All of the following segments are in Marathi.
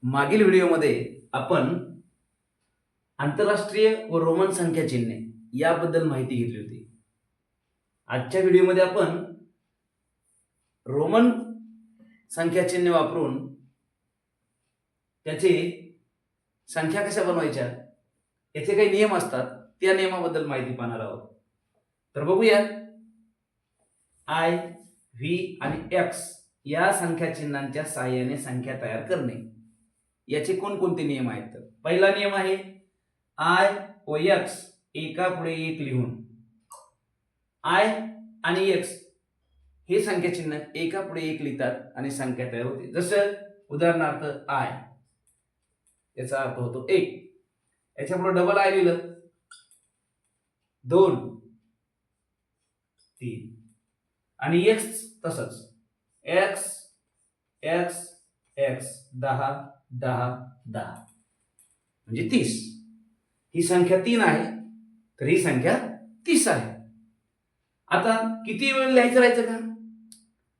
मागील व्हिडिओमध्ये आपण आंतरराष्ट्रीय व रोमन संख्या चिन्हे याबद्दल माहिती घेतली होती. आजच्या व्हिडिओमध्ये आपण रोमन संख्या चिन्हे वापरून त्याचे संख्या कशा बनवायच्या याचे काही नियम असतात, त्या नियमाबद्दल माहिती पाहणार आहोत. तर बघूया. आय, व्ही आणि एक्स या संख्या चिन्हांच्या साहाय्याने संख्या तयार करणे याचे कोणकोणते नियम आहेत. तर पहिला नियम आहे आय व एक्स एका पुढे एक लिहून. आय आणि एक्स हे संख्या चिन्ह एका पुढे एक लिहितात आणि संख्या तयार होते. जसं उदाहरणार्थ आय, याचा अर्थ होतो एक. याच्या पुढे डबल आय लिहिलं, 2, 3 आणि एक्स तसंच एक्स एक्स एक्स 10 10 10 म्हणजे 30. ही संख्या 3 आहे, तर ही संख्या 30 आहे. आता किती वेळ लिहायचं राहायचं का?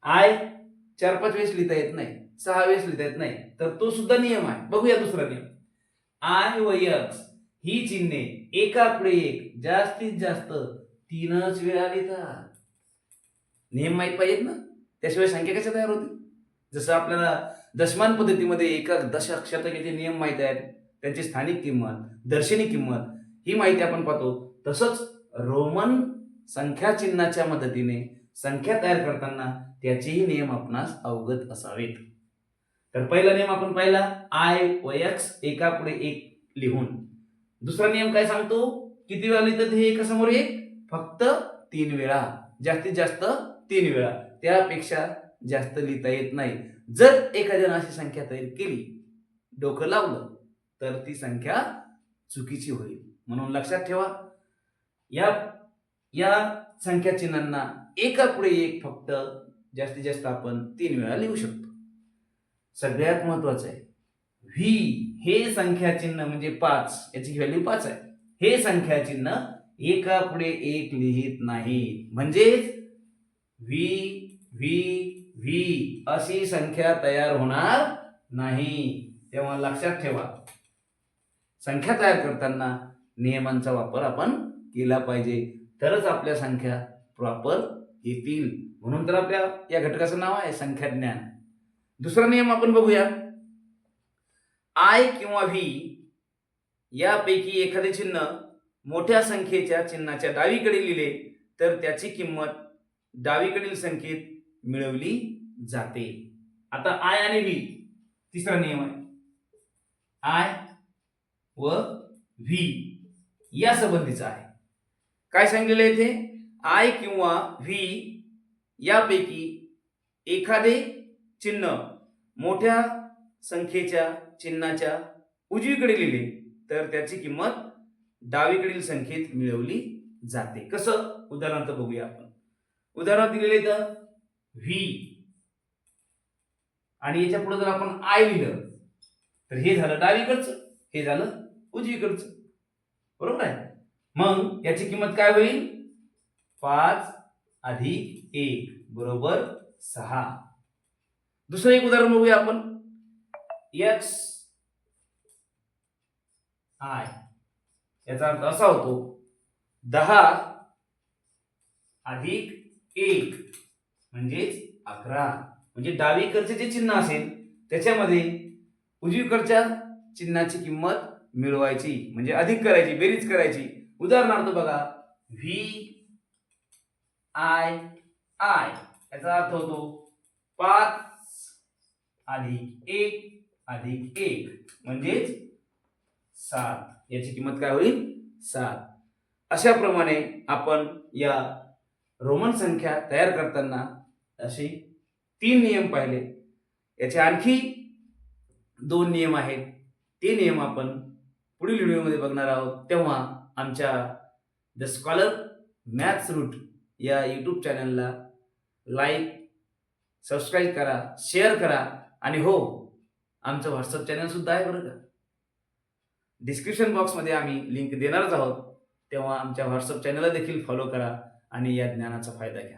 आय 4-5 वेळेस लिहिता येत नाही, 6 वेळेस लिहिता येत नाही, तर तो सुद्धा नियम आहे. बघूया दुसरा नियम. आय व एक्स ही चिन्हे एका पुढे एक जास्तीत जास्त 3च वेळा लिहितात. नियम माहित पाहिजेत ना, त्याशिवाय संख्या कशा तयार होतील. जसं आपल्याला दशमान पद्धतीमध्ये एका दशशतकाचे नियम माहित आहेत, त्यांची स्थानिक किंमत, दर्शनी किंमत ही माहिती आपण पाहतो, तसंच रोमन संख्या चिन्हाच्या मदतीने संख्या तयार करताना त्याचेही नियम आपणास अवगत असावेत. तर पहिला नियम आपण पाहिला, आय व एक्स एका पुढे एक लिहून. दुसरा नियम काय सांगतो? किती वेळा लिहितात हे एका समोर एक? फक्त 3 वेळा, जास्तीत जास्त 3 वेळा, त्यापेक्षा जास्त लिहिता येत नाही. जर एखाद्याने अशी संख्या तयार केली, डोकं लावलं, तर ती संख्या चुकीची होईल. म्हणून लक्षात ठेवा, या संख्या चिन्हांना एका पुढे एक फक्त जास्तीत जास्त आपण 3 वेळा लिहू शकतो. सगळ्यात महत्वाचं आहे, व्ही हे संख्या चिन्ह म्हणजे 5, याची व्हॅल्यू 5 आहे. हे संख्या चिन्ह एका पुढे एक लिहित नाही, म्हणजे व्ही व्ही व्ही अशी संख्या तयार होणार नाही. तेव्हा लक्षात ठेवा, संख्या तयार करताना नियमांचा वापर आपण केला पाहिजे, तरच आपल्या संख्या प्रॉपर येतील. म्हणून तर आपल्या या घटकाचं नाव आहे संख्या ज्ञान. दुसरा नियम आपण बघूया. आय किंवा व्ही यापैकी एखादे चिन्ह मोठ्या संख्येच्या चिन्हाच्या डावीकडे लिहिले तर त्याची किंमत डावीकडील संख्येत मिळवली जाते. आता आय आणि व्ही, तिसरा नियम आहे. आय व व्ही या संबंधीचा आहे. काय सांगितलेलं आहे इथे? आय किंवा व्ही यापैकी एखादे चिन्ह मोठ्या संख्येच्या चिन्हाच्या उजवीकडे लिहिले तर त्याची किंमत डावीकडील संख्येत मिळवली जाते. कसं? उदाहरणार्थ बघूया आपण. उदाहरण दिलेले तर व्ही आणि याच्या पुढे जर आपण आय लिहिलं तर हे झालं डावीकडचं, हे झालं उजवीकडचं, बरोबर आहे. मग याची किंमत काय होईल? 5 अधिक 1 बरोबर 6. दुसरं एक उदाहरण बघूया आपण. एक्स आय याचा अर्थ असा होतो 10 अधिक 1 म्हणजेच 11. म्हणजे डावीकडचे जे चिन्ह असेल त्याच्यामध्ये उजवीकडच्या चिन्हाची किंमत मिळवायची, म्हणजे अधिक करायची, बेरीज करायची. उदाहरणार्थ बघा, व्ही आय आय याचा अर्थ होतो 5 अधिक 1 अधिक 1 म्हणजेच 7. याची किंमत काय होईल? 7. अशा प्रमाणे आपण या रोमन संख्या तयार करताना असे 3 नियम पाहिले. याचे आणखी 2 नियम आहेत. ते नियम आपण पुढील व्हिडिओमध्ये बघणार आहोत. तेव्हा आमच्या द स्कॉलर मॅथ्स रूट या यूट्यूब चॅनलला लाईक, सबस्क्राईब करा, शेअर करा आणि हो, आमचं व्हॉट्सअप चॅनल सुद्धा आहे बरं का. डिस्क्रिप्शन बॉक्समध्ये आम्ही लिंक देणारच आहोत. तेव्हा आमच्या व्हॉट्सअप चॅनलला देखील फॉलो करा आणि या ज्ञानाचा फायदा घ्या.